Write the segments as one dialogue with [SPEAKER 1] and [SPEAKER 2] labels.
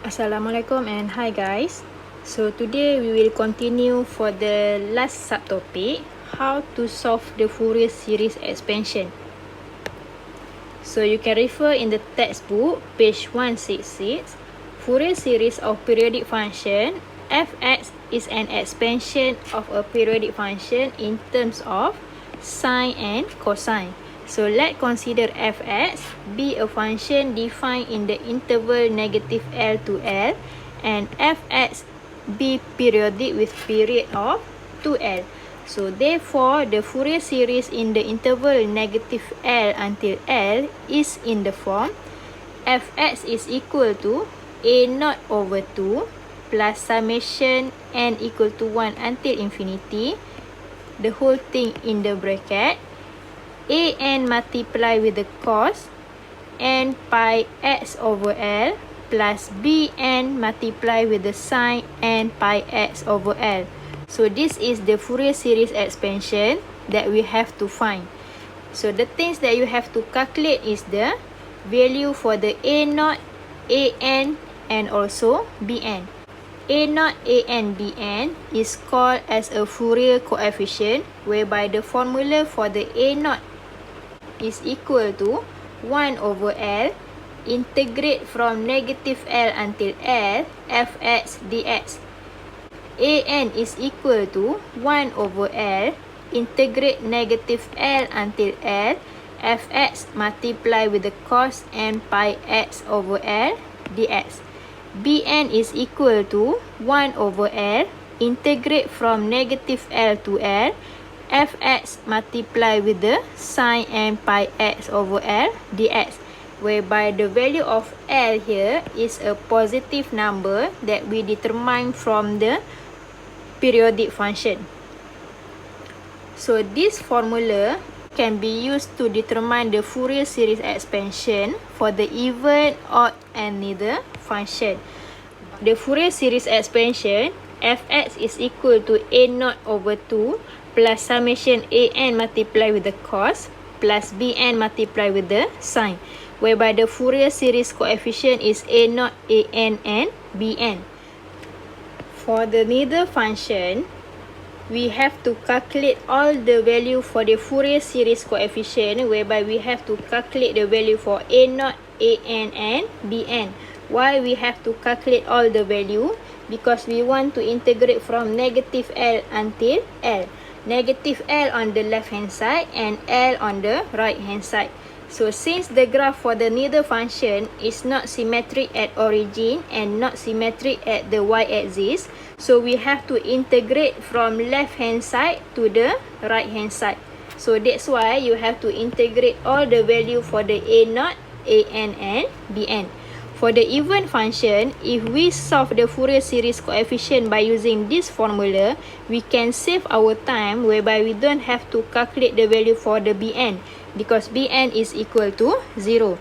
[SPEAKER 1] Assalamualaikum and hi guys. So today we will continue for the last subtopic, how to solve the Fourier series expansion. So you can refer in the textbook page 166. Fourier series of periodic function f(x) is an expansion of a periodic function in terms of sine and cosine. So let's consider f(x) be a function defined in the interval negative L to L, and f(x) be periodic with period of 2L. So therefore, the Fourier series in the interval negative L until L is in the form f(x) is equal to a0 over 2 plus summation n equal to 1 until infinity, the whole thing in the bracket, an multiply with the cos n pi x over L plus bn multiply with the sine n pi x over L. So this is the Fourier series expansion that we have to find. So the things that you have to calculate is the value for the a0, an and also bn. a0, an, bn is called as a Fourier coefficient, whereby the formula for the a0 is equal to 1 over L integrate from negative L until L f(x) dx. an is equal to 1 over L integrate negative L until L f(x) multiply with the cos n pi x over L dx. bn is equal to 1 over L integrate from negative L to L f(x) multiply with the sine n pi x over L dx, whereby the value of L here is a positive number that we determine from the periodic function. So this formula can be used to determine the Fourier series expansion for the even, odd and neither function. The Fourier series expansion f(x) is equal to a0 over 2 plus summation an multiply with the cos plus bn multiply with the sine, whereby the Fourier series coefficient is a0, an and bn. For the neither function, we have to calculate all the value for the Fourier series coefficient, whereby we have to calculate the value for a0, an and bn. Why we have to calculate all the value? Because we want to integrate from negative L until L. Negative L on the left hand side and L on the right hand side. So since the graph for the neither function is not symmetric at origin and not symmetric at the y-axis, so we have to integrate from left hand side to the right hand side. So that's why you have to integrate all the value for the a0, an and bn. For the even function, if we solve the Fourier series coefficient by using this formula, we can save our time, whereby we don't have to calculate the value for the bn, because bn is equal to 0.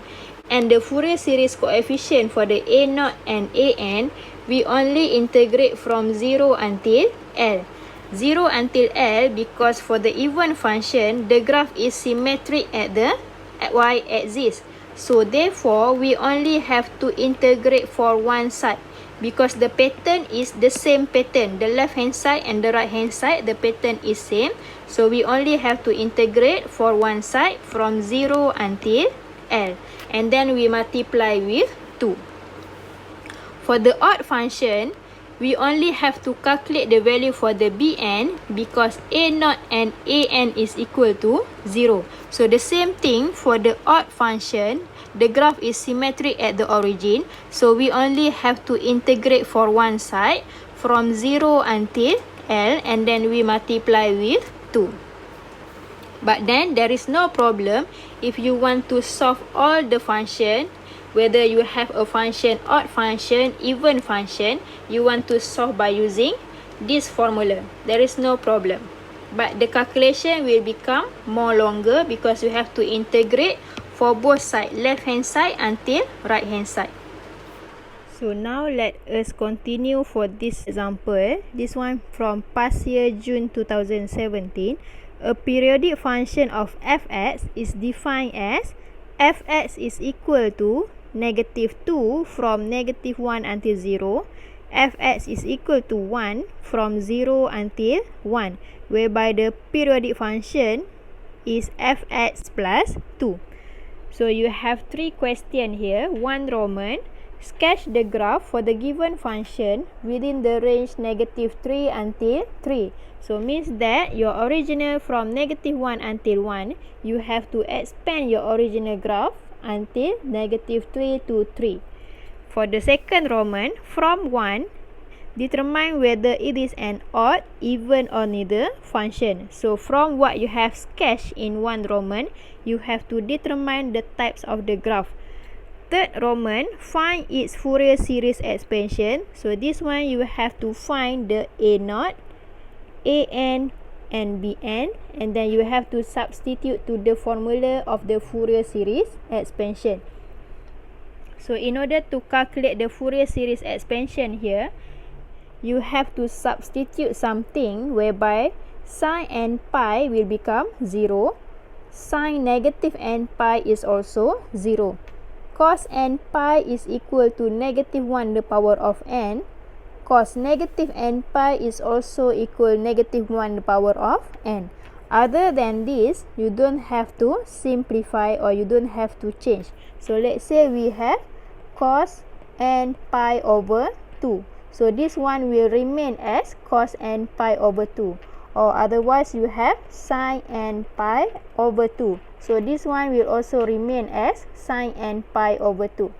[SPEAKER 1] And the Fourier series coefficient for the a0 and an, we only integrate from 0 until L. 0 until L because for the even function, the graph is symmetric at the y-axis. So therefore, we only have to integrate for one side, because the pattern is the same pattern. The left hand side and the right hand side, the pattern is same. So we only have to integrate for one side from 0 until L. And then we multiply with 2. For the odd function, we only have to calculate the value for the bn, because a0 and an is equal to 0. So the same thing for the odd function, the graph is symmetric at the origin, so we only have to integrate for one side from 0 until L, and then we multiply with 2. But then there is no problem if you want to solve all the function, whether you have a function, odd function, even function, you want to solve by using this formula. There is no problem. But the calculation will become more longer because you have to integrate for both sides, left hand side until right hand side. So now let us continue for this example. This one from past year June 2017. A periodic function of f(x) is defined as f(x) is equal to negative 2 from negative 1 until 0, fx is equal to 1 from 0 until 1, whereby the periodic function is fx plus 2. So you have 3 questions here. 1 Roman, sketch the graph for the given function within the range negative 3 until 3. So means that your original from negative 1 until 1, you have to expand your original graph until negative 3 to 3. For the second Roman, from 1, determine whether it is an odd, even or neither function. So from what you have sketched in 1 Roman, you have to determine the types of the graph. Third Roman, find its Fourier series expansion. So this one you have to find the A0, AN and BN, and then you have to substitute to the formula of the Fourier series expansion. So in order to calculate the Fourier series expansion here, you have to substitute something whereby sin n pi will become 0, sin negative n pi is also 0, cos n pi is equal to negative 1 the power of n, cos negative n pi is also equal negative 1 the power of n. Other than this, you don't have to simplify or you don't have to change. So let's say we have cos n pi over 2. So this one will remain as cos n pi over 2. Or otherwise you have sin n pi over 2. So this one will also remain as sin n pi over 2.